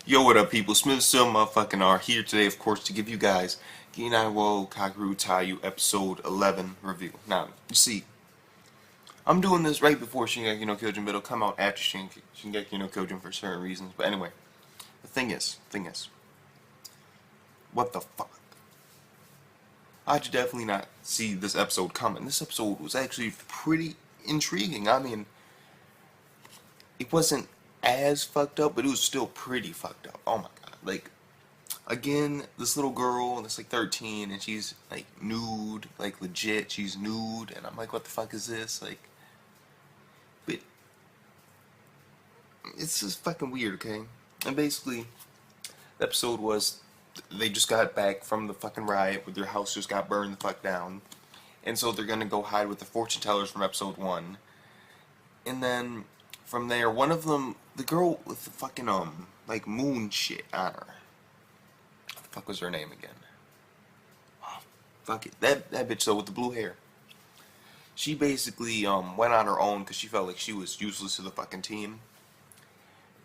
Yo, what up, people? Smith still motherfucking are here today, of course, to give you guys Genei Kakeru Taiyou episode 11 review. Now, you see, I'm doing this right before Shingeki no Kyojin, but it'll come out after Shingeki no Kyojin for certain reasons. But anyway, the thing is, what the fuck? I did definitely not see this episode coming. This episode was actually pretty intriguing. I mean, it wasn't as fucked up, but it was still pretty fucked up. Oh my god. Like, again, this little girl, that's like 13, and she's like nude, like legit, she's nude, and I'm like, what the fuck is this? Like, but it's just fucking weird, okay? And basically, the episode was they just got back from the fucking riot, where their house just got burned the fuck down, and so they're gonna go hide with the fortune tellers from episode 1, and then from there, one of them, the girl with the fucking like moon shit on her. What the fuck was her name again? Oh, fuck it, that bitch though with the blue hair. She basically went on her own because she felt like she was useless to the fucking team,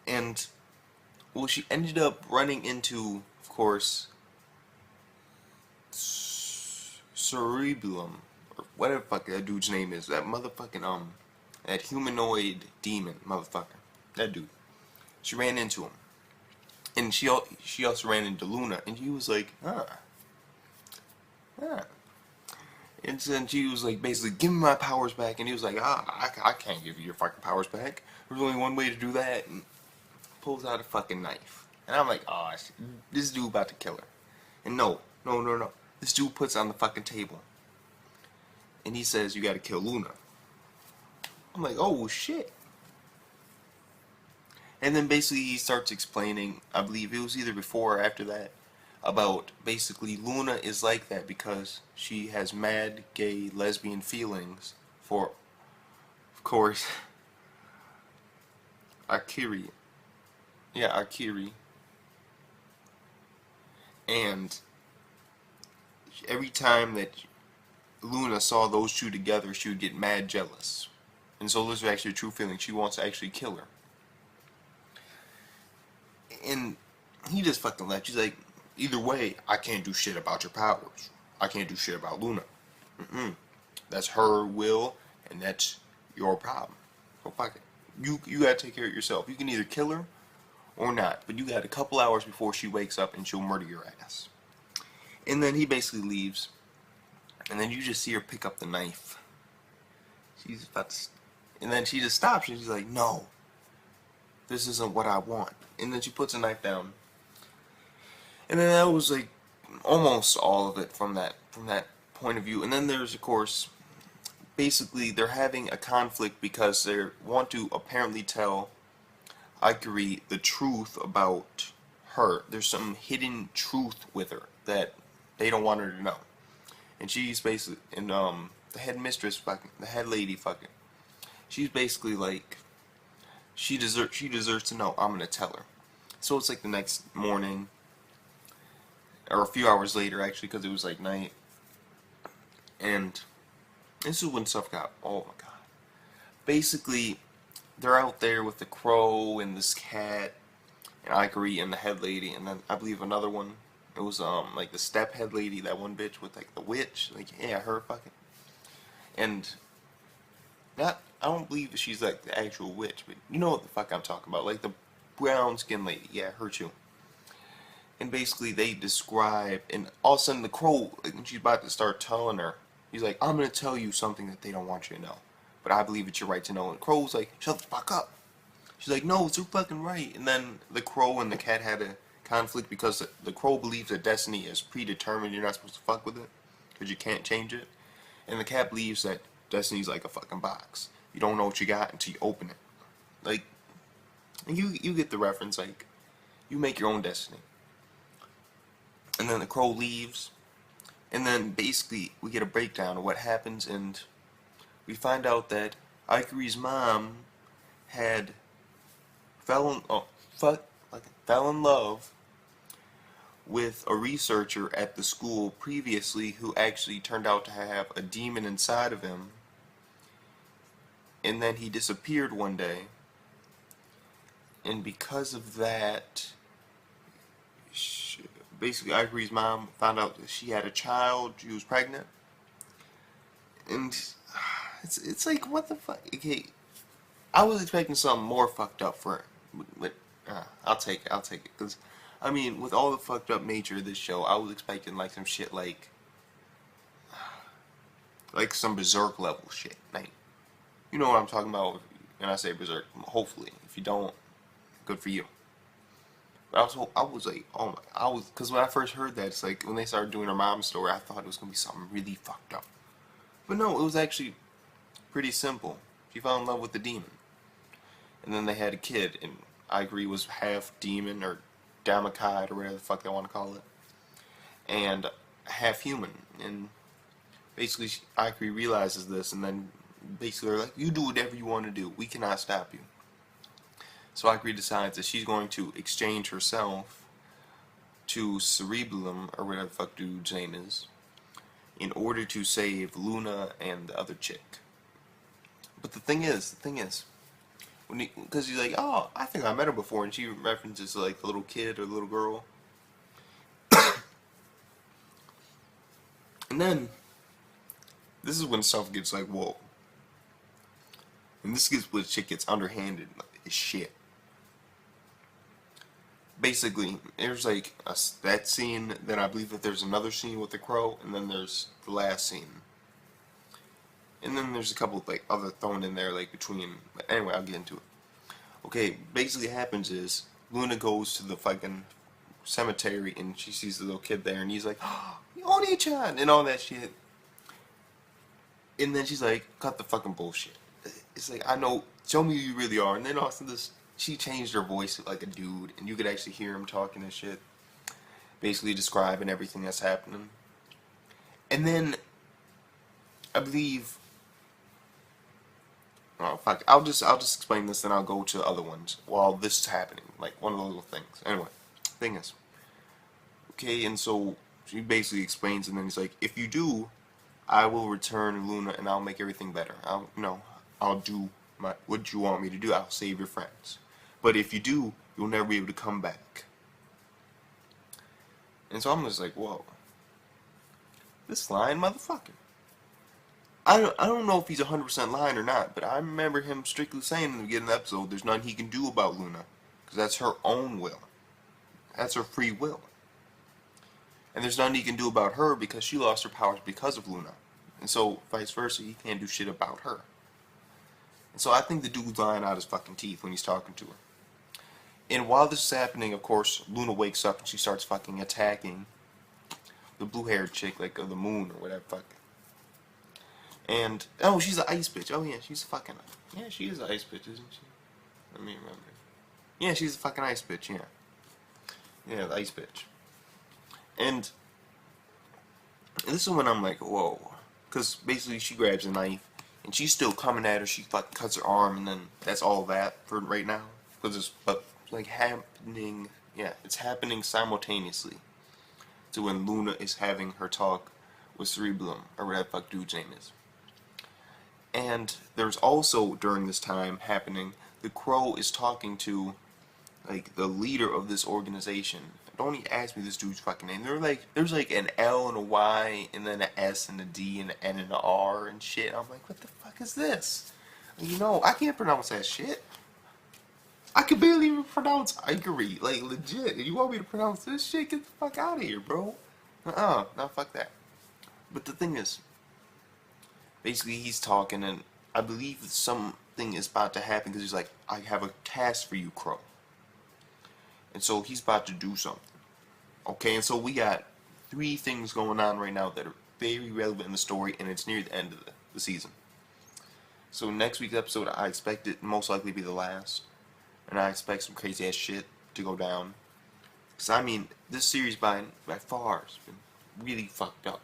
and well, she ended up running into, of course, Cerebellum, or whatever the fuck that dude's name is. That motherfucking that humanoid demon motherfucker. That dude. She ran into him, and she also ran into Luna, and he was like, huh. And then she was like, basically, give me my powers back, and he was like, I can't give you your fucking powers back. There's only one way to do that, and pulls out a fucking knife. And I'm like, oh, this dude about to kill her. And no. This dude puts on the fucking table, and he says, you gotta kill Luna. I'm like, oh shit. And then basically he starts explaining, I believe it was either before or after that, about basically Luna is like that because she has mad gay lesbian feelings for, of course, Akiri. Yeah, Akiri. And every time that Luna saw those two together, she would get mad jealous. And so those are actually a true feeling. She wants to actually kill her. And he just fucking left. He's like, either way, I can't do shit about your powers. I can't do shit about Luna. That's her will, and that's your problem. So fuck it. You gotta take care of yourself. You can either kill her or not, but you got a couple hours before she wakes up and she'll murder your ass. And then he basically leaves, and then you just see her pick up the knife. She's about to, and then she just stops and she's like, no, this isn't what I want. And then she puts a knife down. And then that was like almost all of it from that point of view. And then there's, of course, basically they're having a conflict because they want to apparently tell Aikari the truth about her. There's some hidden truth with her that they don't want her to know. And she's basically, and the headmistress fucking, the head lady fucking, she's basically like, she deserves to know. I'm gonna tell her. So it's like the next morning, or a few hours later actually, because it was like night, and this is when stuff got, oh my god. Basically, they're out there with the crow and this cat, and Aikari and the head lady, and then I believe another one. It was like the step head lady, that one bitch with like the witch, like yeah, her fucking, and not, I don't believe that she's like the actual witch, but you know what the fuck I'm talking about, like the brown skin lady, yeah, her too. And basically they describe, and all of a sudden the crow, like, when she's about to start telling her, he's like, I'm gonna tell you something that they don't want you to know, but I believe it's your right to know. And the crow's like, shut the fuck up. She's like, no, it's your fucking right. And then the crow and the cat had a conflict because the crow believes that destiny is predetermined. You're not supposed to fuck with it because you can't change it. And the cat believes that destiny's like a fucking box. You don't know what you got until you open it. Like, you get the reference. Like, you make your own destiny. And then the crow leaves. And then basically we get a breakdown of what happens, and we find out that Aikari's mom had fell in love with a researcher at the school previously who actually turned out to have a demon inside of him, and then he disappeared one day, and because of that basically Ike's mom found out that she had a child, she was pregnant, and it's like, what the fuck? Okay, I was expecting something more fucked up for her, but I'll take it, because I mean, with all the fucked up nature of this show, I was expecting like some shit like some berserk level shit. Like, you know what I'm talking about when I say berserk. Hopefully, if you don't, good for you. But I was like, oh my, because when I first heard that, it's like when they started doing her mom's story, I thought it was gonna be something really fucked up. But no, it was actually pretty simple. She fell in love with the demon, and then they had a kid, and I agree was half demon or Damakite or whatever the fuck they want to call it, and half human. And basically, Aikari realizes this, and then basically they're like, you do whatever you want to do. We cannot stop you. So Aikari decides that she's going to exchange herself to Cerebellum, or whatever the fuck dude's name is, in order to save Luna and the other chick. But the thing is, because he's like, oh, I think I met her before, and she references like the little kid or the little girl. And then, this is when stuff gets like, whoa. And this gets when shit gets underhanded as shit. Basically, there's like that scene, then I believe that there's another scene with the crow, and then there's the last scene. And then there's a couple of like other thrown in there like between, but anyway, I'll get into it. Okay, basically what happens is Luna goes to the fucking cemetery and she sees the little kid there and he's like, oh, Oni-chan, and all that shit. And then she's like, cut the fucking bullshit. It's like, I know, show me who you really are. And then also she changed her voice to like a dude, and you could actually hear him talking and shit, basically describing everything that's happening. And then I believe, oh fuck, I'll just explain this, then I'll go to other ones while this is happening, like one of the little things. Anyway, thing is, okay, and so she basically explains, and then he's like, if you do, I will return Luna and I'll make everything better. I'll do what you want me to do. I'll save your friends. But if you do, you'll never be able to come back. And so I'm just like, whoa. This lying motherfucker. I don't know if he's 100% lying or not, but I remember him strictly saying in the beginning of the episode, there's nothing he can do about Luna. Because that's her own will. That's her free will. And there's nothing he can do about her because she lost her powers because of Luna. And so, vice versa, he can't do shit about her. And so I think the dude's lying out his fucking teeth when he's talking to her. And while this is happening, of course, Luna wakes up and she starts fucking attacking the blue-haired chick, like of the moon or whatever fuck. And, oh, she's an ice bitch. Oh yeah, she's fucking, yeah, she is an ice bitch, isn't she? Let me remember. Yeah, she's a fucking ice bitch, yeah. Yeah, the ice bitch. And this is when I'm like, whoa. Because basically she grabs a knife, and she's still coming at her, she fucking cuts her arm, and then that's all that for right now. Because it's like happening, yeah, it's happening simultaneously to when Luna is having her talk with Cerebellum, or whatever the fuck dude's name is. And there's also, during this time happening, the crow is talking to, like, the leader of this organization. Don't even ask me this dude's fucking name. There's like an L and a Y, and then an S and a D and an N and an R and shit. I'm like, what the fuck is this? You know, I can't pronounce that shit. I can barely even pronounce Ikery, like, legit. You want me to pronounce this shit? Get the fuck out of here, bro. No, fuck that. But the thing is, basically he's talking, and I believe something is about to happen, because he's like, I have a task for you, Crow. And so he's about to do something. Okay, and so we got 3 things going on right now that are very relevant in the story, and it's near the end of the season. So next week's episode, I expect it most likely to be the last. And I expect some crazy ass shit to go down. Because I mean, this series by far has been really fucked up.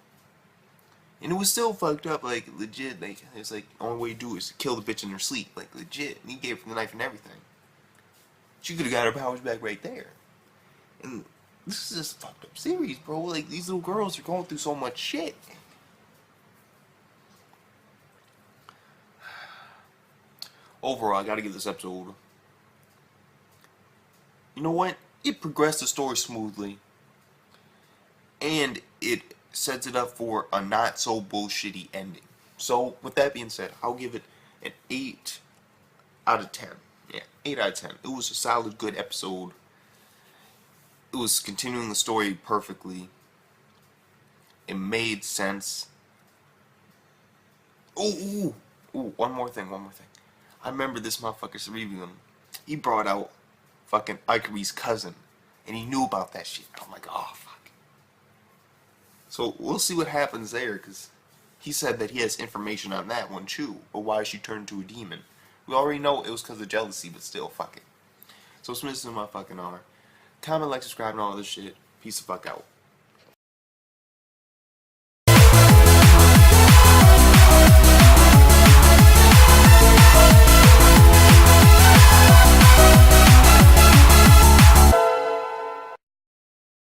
And it was still fucked up, like, legit. Like, it's like, the only way to do it is to kill the bitch in her sleep. Like, legit. And he gave her the knife and everything. She could have got her powers back right there. And this is just a fucked up series, bro. Like, these little girls are going through so much shit. Overall, I gotta give this episode, you know what? It progressed the story smoothly. and it sets it up for a not so bullshitty ending. So with that being said, I'll give it an 8 out of 10. Yeah, 8 out of 10. It was a solid, good episode. It was continuing the story perfectly. It made sense. Ooh, one more thing. I remember this motherfucker Cerebrium. He brought out fucking Ikery's cousin, and he knew about that shit. I'm like, oh fuck. So we'll see what happens there, because he said that he has information on that one too, but why she turned into a demon. We already know it was because of jealousy, but still, fuck it. So Smith's in my fucking honor. Comment, like, subscribe, and all this shit. Peace the fuck out.